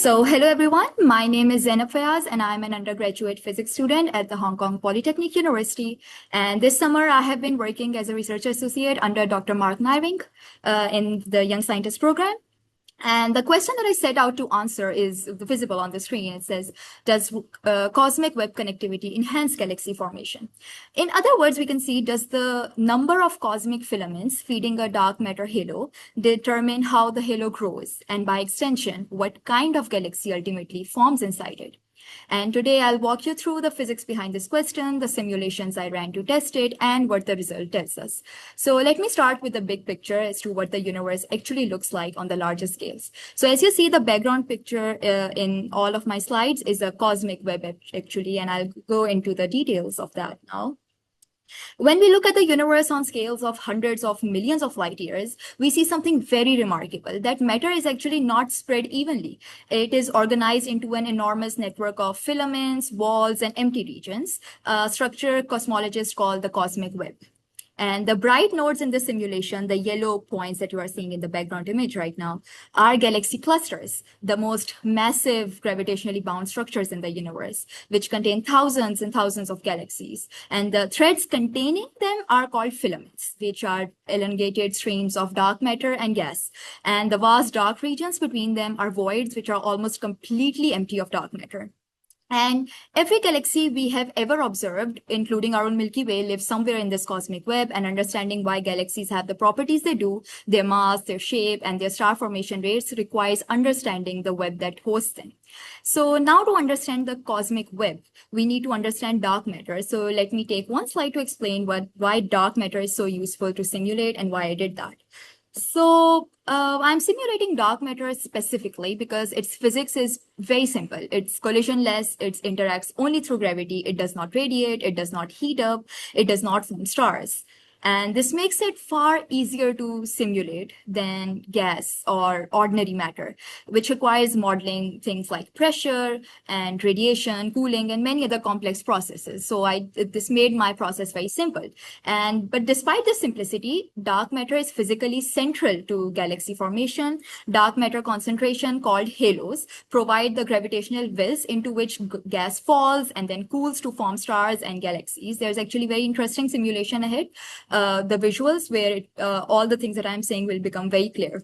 Hello everyone. My name is Zainab Fayaz, and I'm an undergraduate physics student at the Hong Kong Polytechnic University. And this summer, I have been working as a research associate under Dr. Mark Nyrink in the Young Scientist program. And the question that I set out to answer is visible on the screen. It says, does cosmic web connectivity enhance galaxy formation? In other words, we can see, does the number of cosmic filaments feeding a dark matter halo determine how the halo grows? And by extension, what kind of galaxy ultimately forms inside it? And today I'll walk you through the physics behind this question, the simulations I ran to test it, and what the result tells us. So let me start with the big picture as to what the universe actually looks like on the larger scales. So as you see, the background picture in all of my slides is a cosmic web actually, and I'll go into the details of that now. When we look at the universe on scales of hundreds of millions of light years, we see something very remarkable, that matter is actually not spread evenly. It is organized into an enormous network of filaments, walls, and empty regions, a structure cosmologists call the cosmic web. And the bright nodes in the simulation, the yellow points that you are seeing in the background image right now, are galaxy clusters, the most massive gravitationally bound structures in the universe, which contain thousands and thousands of galaxies. And the threads containing them are called filaments, which are elongated streams of dark matter and gas. And the vast dark regions between them are voids, which are almost completely empty of dark matter. And every galaxy we have ever observed, including our own Milky Way, lives somewhere in this cosmic web, and understanding why galaxies have the properties they do, their mass, their shape, and their star formation rates requires understanding the web that hosts them. So now to understand the cosmic web, we need to understand dark matter. So let me take one slide to explain why dark matter is so useful to simulate and why I did that. So I'm simulating dark matter specifically because its physics is very simple. It's collisionless, it interacts only through gravity, it does not radiate, it does not heat up, it does not form stars. And this makes it far easier to simulate than gas or ordinary matter, which requires modeling things like pressure and radiation, cooling, and many other complex processes. So this made my process very simple. But despite the simplicity, dark matter is physically central to galaxy formation. Dark matter concentration, called halos, provide the gravitational wells into which gas falls and then cools to form stars and galaxies. There's actually very interesting simulation ahead. The visuals where all the things that I'm saying will become very clear.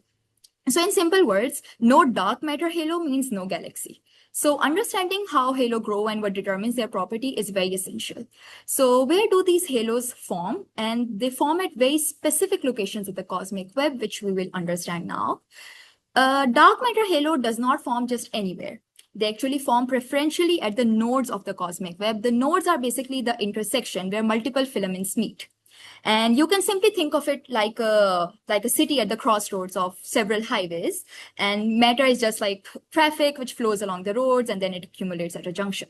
So in simple words, no dark matter halo means no galaxy. So understanding how halo grow and what determines their property is very essential. So where do these halos form? And they form at very specific locations of the cosmic web, which we will understand now. Dark matter halo does not form just anywhere. They actually form preferentially at the nodes of the cosmic web. The nodes are basically the intersection where multiple filaments meet. And you can simply think of it like a city at the crossroads of several highways. And matter is just like traffic, which flows along the roads, and then it accumulates at a junction.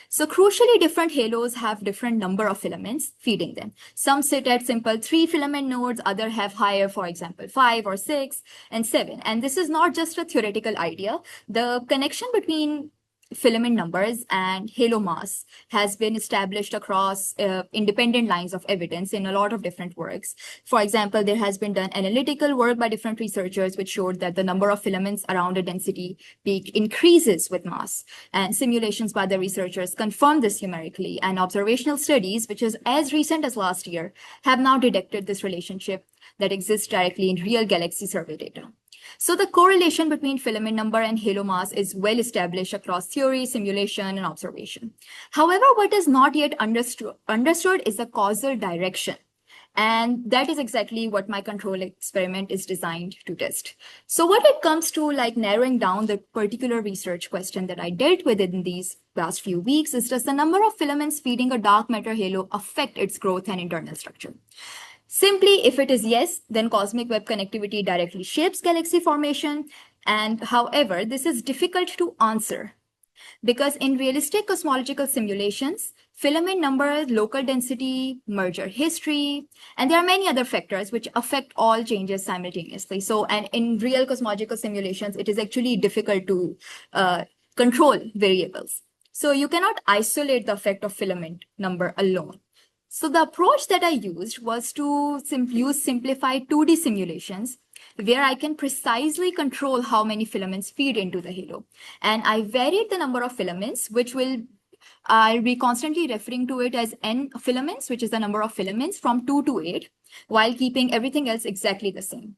So crucially, different halos have different number of filaments feeding them. Some sit at simple 3 filament nodes, others have higher, for example, 5 or 6 and 7. And this is not just a theoretical idea. The connection between filament numbers and halo mass has been established across independent lines of evidence in a lot of different works. For example, there has been done analytical work by different researchers which showed that the number of filaments around a density peak increases with mass. And simulations by the researchers confirm this numerically, and observational studies, which is as recent as last year, have now detected this relationship that exists directly in real galaxy survey data. So the correlation between filament number and halo mass is well established across theory, simulation, and observation. However, what is not yet understood is the causal direction. And that is exactly what my control experiment is designed to test. So when it comes to narrowing down the particular research question that I dealt with in these past few weeks, is, does the number of filaments feeding a dark matter halo affect its growth and internal structure? Simply, if it is yes, then cosmic web connectivity directly shapes galaxy formation. And however, this is difficult to answer because in realistic cosmological simulations, filament number, local density, merger history, and there are many other factors which affect all changes simultaneously. So, and in real cosmological simulations, it is actually difficult to control variables. So you cannot isolate the effect of filament number alone. So the approach that I used was to use simplified 2D simulations where I can precisely control how many filaments feed into the halo. And I varied the number of filaments, which I'll be constantly referring to it as N filaments, which is the number of filaments from 2 to 8, while keeping everything else exactly the same.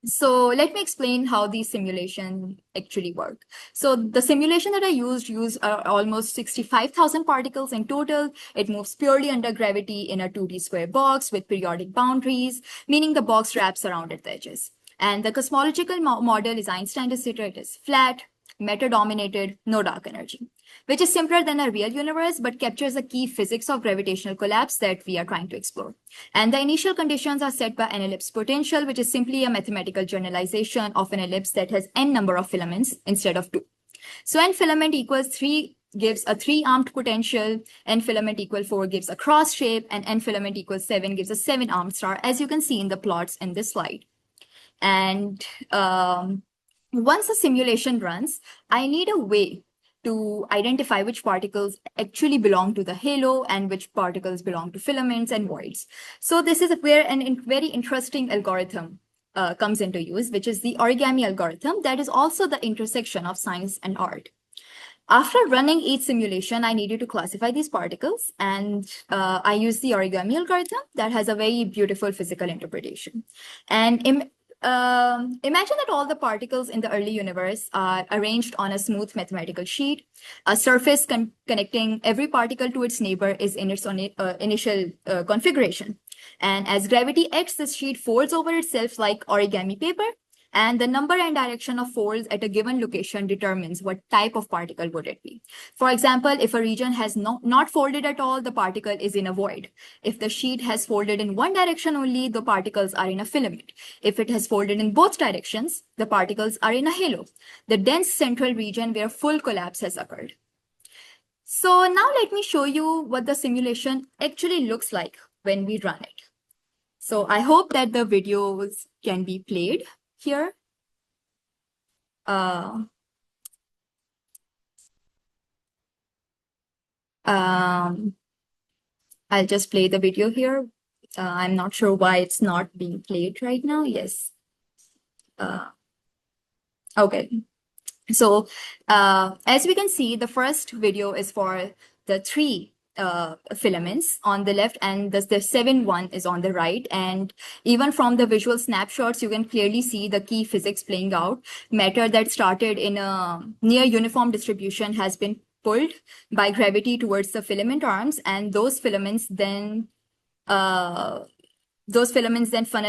So let me explain how these simulations actually work. So the simulation that I used almost 65,000 particles in total. It moves purely under gravity in a 2D square box with periodic boundaries, meaning the box wraps around its edges. And the cosmological model is Einstein-de-Sitter. It is flat, matter-dominated, no dark energy, which is simpler than a real universe, but captures the key physics of gravitational collapse that we are trying to explore. And the initial conditions are set by an ellipse potential, which is simply a mathematical generalization of an ellipse that has n number of filaments instead of 2. So n filament equals 3 gives a 3-armed potential, n filament equal 4 gives a cross shape, and n filament equals 7 gives a 7-armed star, as you can see in the plots in this slide. And once the simulation runs, I need a way to identify which particles actually belong to the halo and which particles belong to filaments and voids. So this is where a very interesting algorithm comes into use, which is the origami algorithm that is also the intersection of science and art. After running each simulation, I needed to classify these particles, and I used the origami algorithm that has a very beautiful physical interpretation. And imagine that all the particles in the early universe are arranged on a smooth mathematical sheet. A surface connecting every particle to its neighbor is in its initial configuration. And as gravity acts, this sheet folds over itself like origami paper. And the number and direction of folds at a given location determines what type of particle would it be. For example, if a region has not folded at all, the particle is in a void. If the sheet has folded in one direction only, the particles are in a filament. If it has folded in both directions, the particles are in a halo, the dense central region where full collapse has occurred. So now let me show you what the simulation actually looks like when we run it. So I hope that the videos can be played here. I'll just play the video here. I'm not sure why it's not being played right now. Yes. Okay. So as we can see, the first video is for the 3 filaments on the left, and the 7-1 is on the right. And even from the visual snapshots, you can clearly see the key physics playing out. Matter that started in a near uniform distribution has been pulled by gravity towards the filament arms, and those filaments then funnel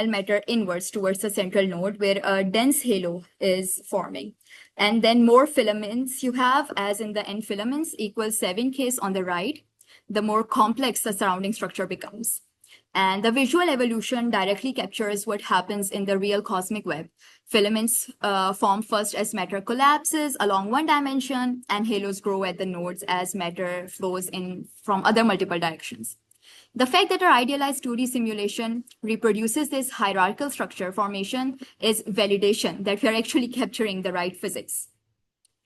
matter inwards towards the central node where a dense halo is forming. And then more filaments you have, as in the N filaments, equals 7 case on the right, the more complex the surrounding structure becomes. And the visual evolution directly captures what happens in the real cosmic web. Filaments form first as matter collapses along one dimension, and halos grow at the nodes as matter flows in from other multiple directions. The fact that our idealized 2D simulation reproduces this hierarchical structure formation is validation that we are actually capturing the right physics.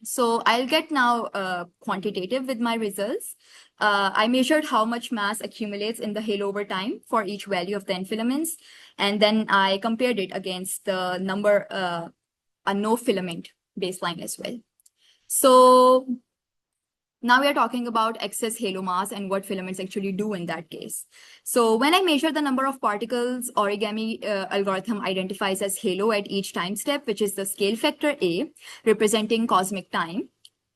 So I'll get now quantitative with my results. I measured how much mass accumulates in the halo over time for each value of the N filaments, and then I compared it against the number, a no filament baseline as well. So now we are talking about excess halo mass and what filaments actually do in that case. So when I measure the number of particles, origami algorithm identifies as halo at each time step, which is the scale factor A, representing cosmic time.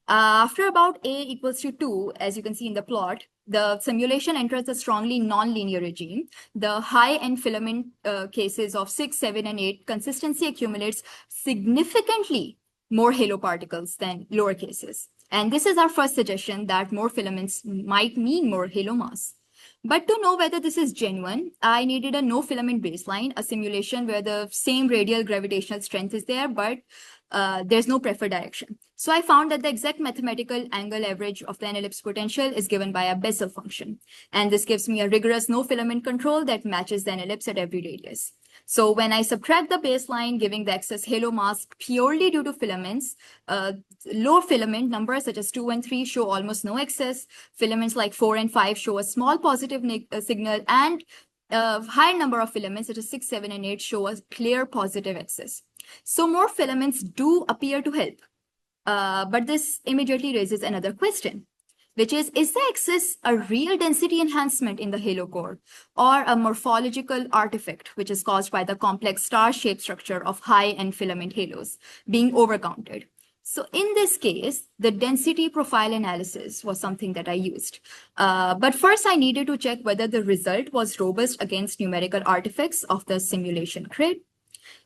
After about A equals to 2, as you can see in the plot, the simulation enters a strongly non-linear regime. The high N filament cases of 6, 7, and 8 consistency accumulates significantly more halo particles than lower cases. And this is our first suggestion that more filaments might mean more halo mass. But to know whether this is genuine, I needed a no filament baseline, a simulation where the same radial gravitational strength is there, but there's no preferred direction. So I found that the exact mathematical angle average of the ellipse potential is given by a Bessel function. And this gives me a rigorous no filament control that matches the ellipse at every radius. So when I subtract the baseline, giving the excess halo mass purely due to filaments, low filament numbers such as 2 and 3 show almost no excess. Filaments like 4 and 5 show a small positive signal, and higher number of filaments, such as 6, 7, and 8, show a clear positive axis. So more filaments do appear to help. But this immediately raises another question, which is the axis a real density enhancement in the halo core, or a morphological artifact, which is caused by the complex star-shaped structure of high-end filament halos being overcounted? So in this case, the density profile analysis was something that I used. But first, I needed to check whether the result was robust against numerical artifacts of the simulation grid.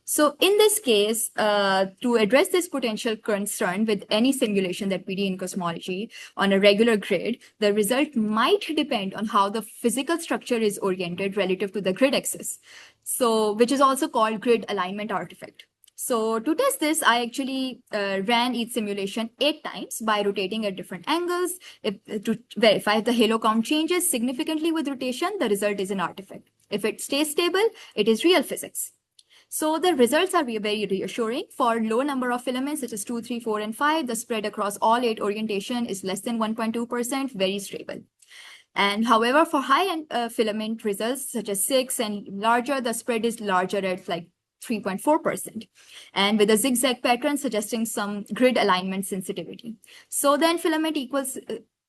So in this case, to address this potential concern with any simulation that we do in cosmology on a regular grid, the result might depend on how the physical structure is oriented relative to the grid axis, so which is also called grid alignment artifact. So to test this, I actually ran each simulation 8 times by rotating at different angles. To verify if the halo count changes significantly with rotation, the result is an artifact. If it stays stable, it is real physics. So the results are very reassuring. For low number of filaments, such as 2, 3, 4, and 5, the spread across all 8 orientation is less than 1.2%, very stable. And however, for high-end filament results, such as 6 and larger, the spread is larger at like 3.4%, and with a zigzag pattern suggesting some grid alignment sensitivity. So then filament equals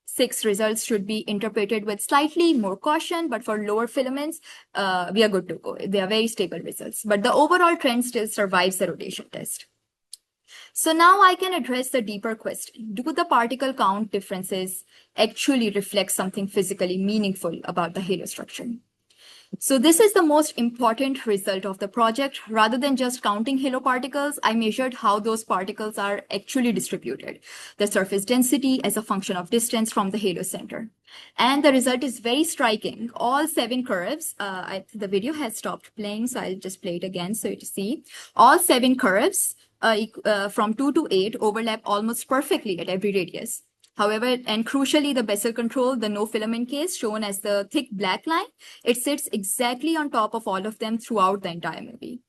6 results should be interpreted with slightly more caution, but for lower filaments, we are good to go. They are very stable results, but the overall trend still survives the rotation test. So now I can address the deeper question. Do the particle count differences actually reflect something physically meaningful about the halo structure? So this is the most important result of the project. Rather than just counting halo particles, I measured how those particles are actually distributed, the surface density as a function of distance from the halo center. And the result is very striking. All 7 curves, the video has stopped playing, so I'll just play it again so you can see. All 7 curves from 2 to 8 overlap almost perfectly at every radius. However, and crucially, the Bessel control, the no filament case shown as the thick black line, it sits exactly on top of all of them throughout the entire movie.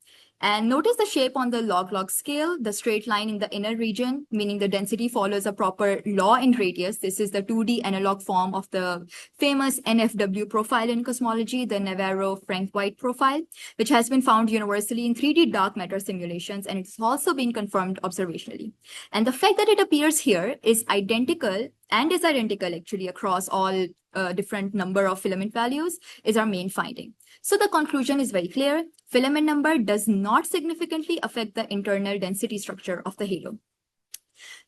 And notice the shape on the log-log scale, the straight line in the inner region, meaning the density follows a proper law in radius. This is the 2D analog form of the famous NFW profile in cosmology, the Navarro-Frank-White profile, which has been found universally in 3D dark matter simulations, and it's also been confirmed observationally. And the fact that it appears here is identical actually across all different number of filament values is our main finding. So the conclusion is very clear. Filament number does not significantly affect the internal density structure of the halo.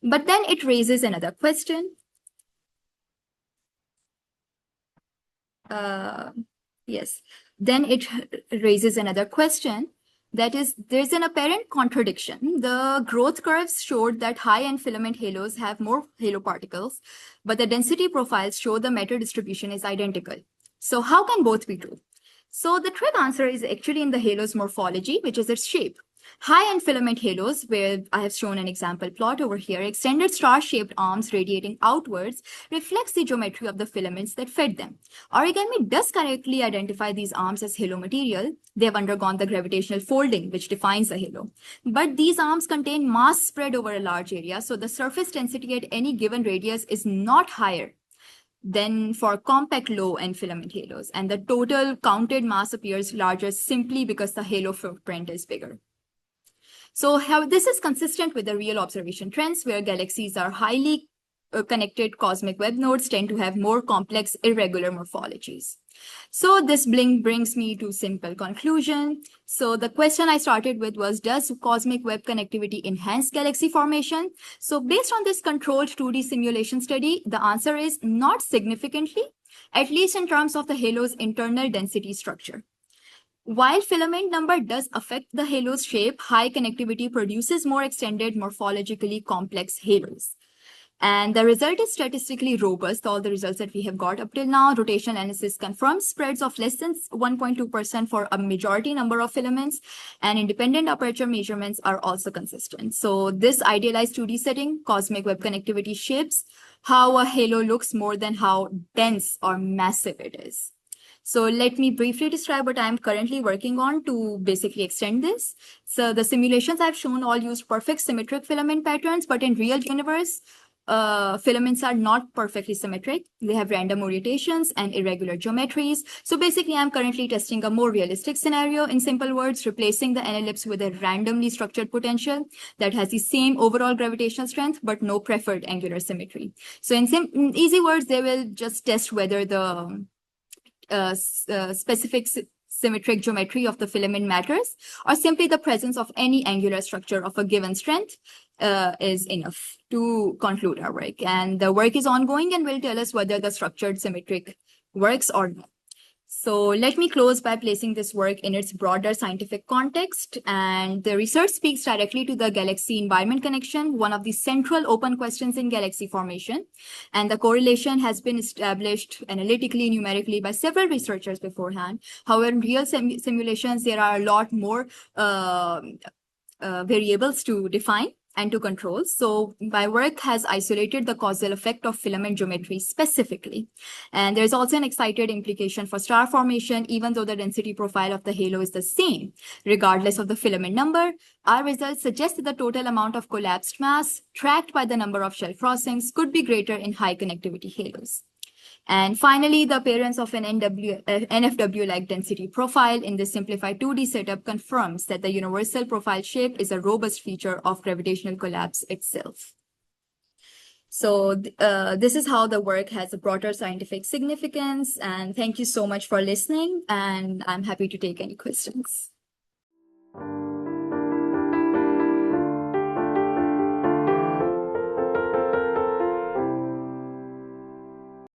But then it raises another question. Then it raises another question. That is, there's an apparent contradiction. The growth curves showed that high-end filament halos have more halo particles, but the density profiles show the matter distribution is identical. So how can both be true? So the trick answer is actually in the halo's morphology, which is its shape. High-end filament halos, where I have shown an example plot over here, extended star-shaped arms radiating outwards reflects the geometry of the filaments that fed them. Origami does correctly identify these arms as halo material. They have undergone the gravitational folding, which defines the halo. But these arms contain mass spread over a large area, so the surface density at any given radius is not higher than for compact low-end filament halos, and the total counted mass appears larger simply because the halo footprint is bigger. So how this is consistent with the real observation trends, where galaxies are highly connected cosmic web nodes tend to have more complex irregular morphologies. So this brings me to simple conclusion. So the question I started with was, does cosmic web connectivity enhance galaxy formation? So based on this controlled 2D simulation study, the answer is not significantly, at least in terms of the halo's internal density structure. While filament number does affect the halo's shape, high connectivity produces more extended morphologically complex halos. And the result is statistically robust. All the results that we have got up till now, rotational analysis confirms spreads of less than 1.2% for a majority number of filaments, and independent aperture measurements are also consistent. So this idealized 2D setting, cosmic web connectivity, shapes how a halo looks more than how dense or massive it is. So let me briefly describe what I'm currently working on to basically extend this. So the simulations I've shown all use perfect symmetric filament patterns, but in real universe, filaments are not perfectly symmetric. They have random orientations and irregular geometries. So basically, I'm currently testing a more realistic scenario. In simple words, replacing the n-ellipse with a randomly structured potential that has the same overall gravitational strength, but no preferred angular symmetry. So in easy words, they will just test whether the specific symmetric geometry of the filament matters, or simply the presence of any angular structure of a given strength is enough to conclude our work. And the work is ongoing and will tell us whether the structured symmetric works or not. So let me close by placing this work in its broader scientific context. And the research speaks directly to the galaxy environment connection, one of the central open questions in galaxy formation. And the correlation has been established analytically, numerically by several researchers beforehand. However, in real simulations, there are a lot more variables to define and to control. So my work has isolated the causal effect of filament geometry specifically. And there's also an excited implication for star formation, even though the density profile of the halo is the same, regardless of the filament number. Our results suggest that the total amount of collapsed mass tracked by the number of shell crossings could be greater in high connectivity halos. And finally, the appearance of an NFW-like density profile in this simplified 2D setup confirms that the universal profile shape is a robust feature of gravitational collapse itself. So this is how the work has a broader scientific significance. And thank you so much for listening. And I'm happy to take any questions.